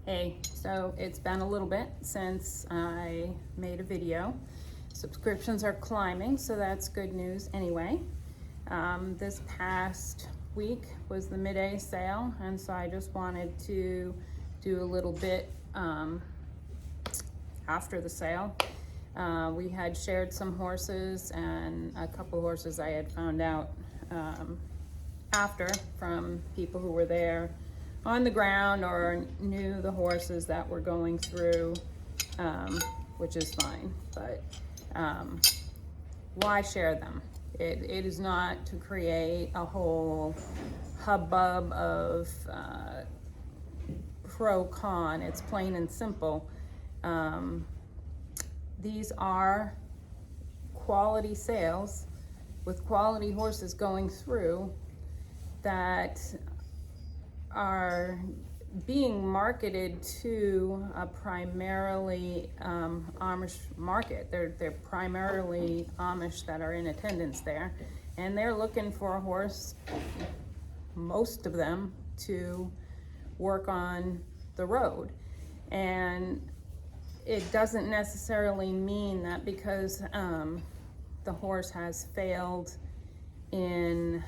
Hey, so it's been a little bit since I made a video. Subscriptions are climbing, so that's good news anyway. This past week was the Mid-A sale, and so I just wanted to do a little bit after the sale. We had shared some horses, and a couple horses I had found out after from people who were there on the ground or knew the horses that were going through, which is fine, but why share them? It is not to create a whole hubbub of pro-con. It's plain and simple. These are quality sales with quality horses going through that are being marketed to a primarily Amish market. They're primarily Amish that are in attendance there, and they're looking for a horse, most of them, to work on the road. And it doesn't necessarily mean that because the horse has failed in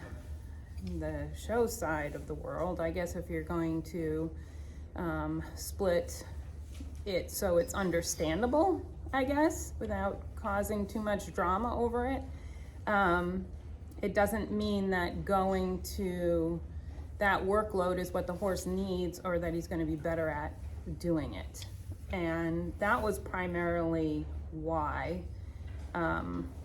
the show side of the world. I guess if you're going to split it so it's understandable, I guess, without causing too much drama over it, it doesn't mean that going to that workload is what the horse needs or that he's going to be better at doing it. And that was primarily why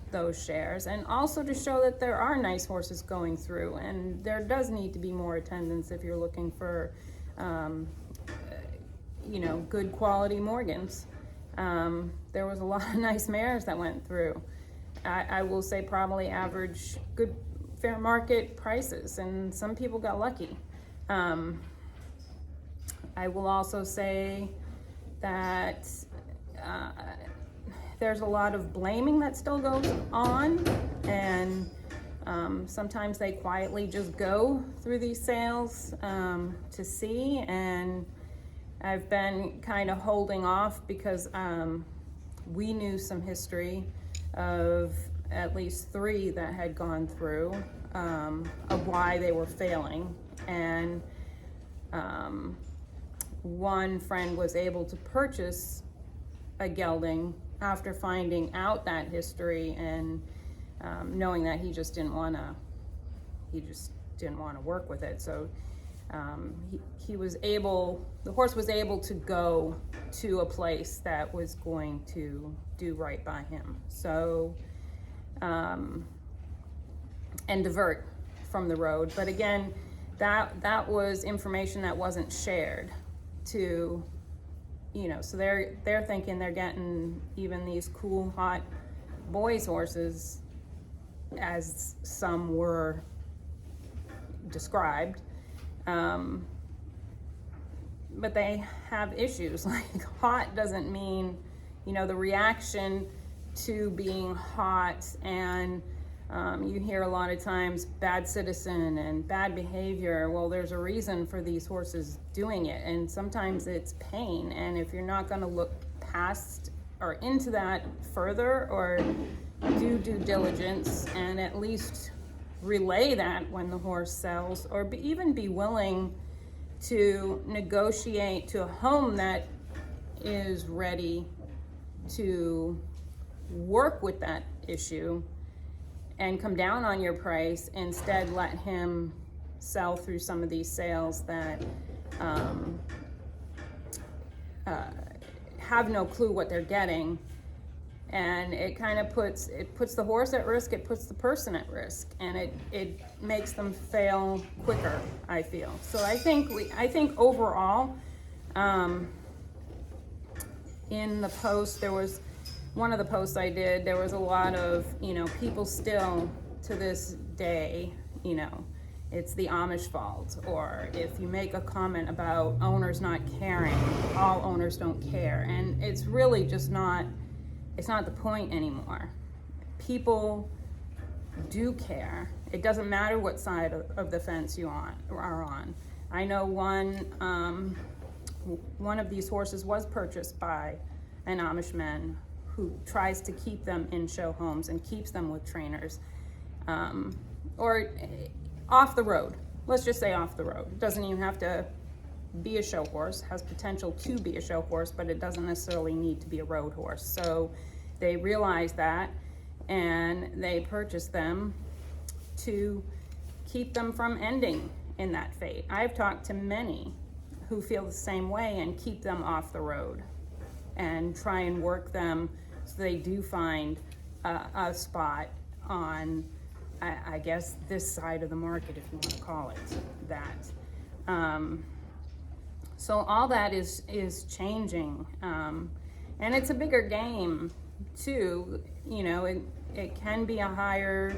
those shares, and also to show that there are nice horses going through, and there does need to be more attendance if you're looking for good quality Morgans. There was a lot of nice mares that went through. I will say probably average good fair market prices, and some people got lucky. I will also say that there's a lot of blaming that still goes on, and sometimes they quietly just go through these sales to see, and I've been kind of holding off because we knew some history of at least 3 that had gone through of why they were failing, and one friend was able to purchase a gelding after finding out that history and knowing that he just didn't want to work with it. So the horse was able to go to a place that was going to do right by him. So, and divert from the road. But again, that was information that wasn't shared to, so they're thinking they're getting even these cool, hot boys horses, as some were described, but they have issues. Like, hot doesn't mean, the reaction to being hot, and you hear a lot of times bad citizen and bad behavior. Well, there's a reason for these horses doing it, and sometimes it's pain, and if you're not going to look past or into that further, or do due diligence and at least relay that when the horse sells, or even be willing to negotiate to a home that is ready to work with that issue and come down on your price, instead let him sell through some of these sales that have no clue what they're getting. And it kind of puts the horse at risk, it puts the person at risk, and it makes them fail quicker, I feel. So I think overall, in the post, there was one of the posts I did, there was a lot of, people still to this day, it's the Amish fault, or if you make a comment about owners not caring, all owners don't care. And it's really just it's not the point anymore. People do care. It doesn't matter what side of the fence you are on. I know one of these horses was purchased by an Amish man who tries to keep them in show homes and keeps them with trainers, or off the road. Let's just say off the road. It doesn't even have to be a show horse, has potential to be a show horse, but it doesn't necessarily need to be a road horse. So they realized that, and they purchased them to keep them from ending in that fate. I've talked to many who feel the same way and keep them off the road and try and work them so they do find a spot on, I guess, this side of the market, if you want to call it that. So all that is changing, and it's a bigger game too. You know, it can be a higher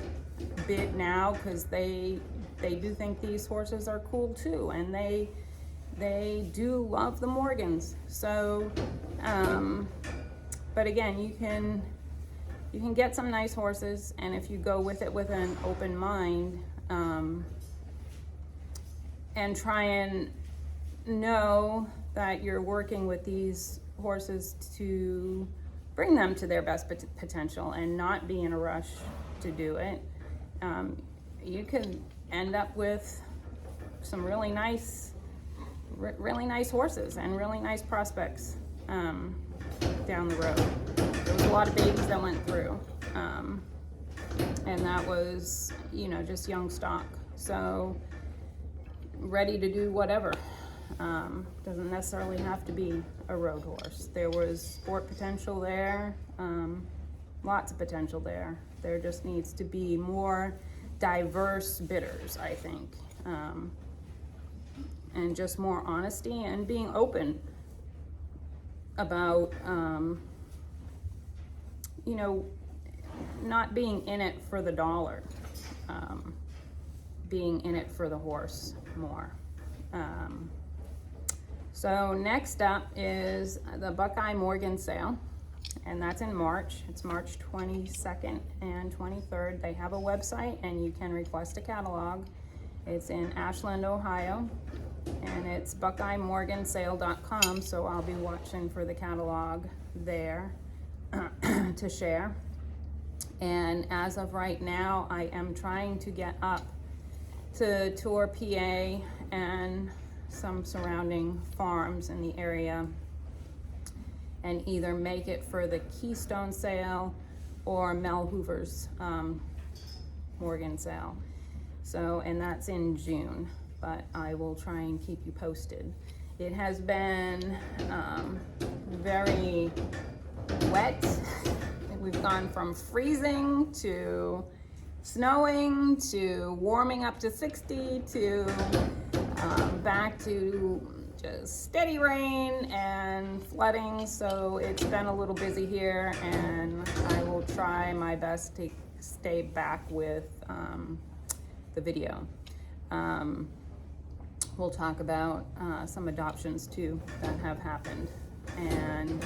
bid now because they do think these horses are cool too, and they do love the Morgans. So, but again, you can get some nice horses, and if you go with it with an open mind, and try and know that you're working with these horses to bring them to their best potential and not be in a rush to do it, you can end up with some really nice horses and really nice prospects down the road. There was a lot of babies that went through, and that was, you know, just young stock, so ready to do whatever. Doesn't necessarily have to be a road horse. There was sport potential there, lots of potential there. There just needs to be more diverse bidders, I think, and just more honesty and being open about, you know, not being in it for the dollar, being in it for the horse more. So next up is the Buckeye Morgan sale, and that's in March. It's March 22nd and 23rd. They have a website and you can request a catalog. It's in Ashland, Ohio, and it's BuckeyeMorganSale.com, so I'll be watching for the catalog there to share. And as of right now, I am trying to get up to Tour, PA, and some surrounding farms in the area, and either make it for the Keystone sale or Mel Hoover's Morgan sale. So, and that's in June, but I will try and keep you posted. It has been very wet. We've gone from freezing to snowing to warming up to 60 to back to just steady rain and flooding. So it's been a little busy here, and I will try my best to stay back with the video. We'll talk about some adoptions too that have happened. And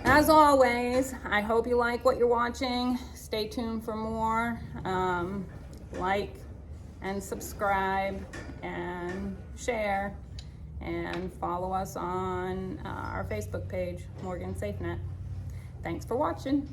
as always, I hope you like what you're watching. Stay tuned for more. Like and subscribe and share, and follow us on our Facebook page, Morgan SafeNet. Thanks for watching.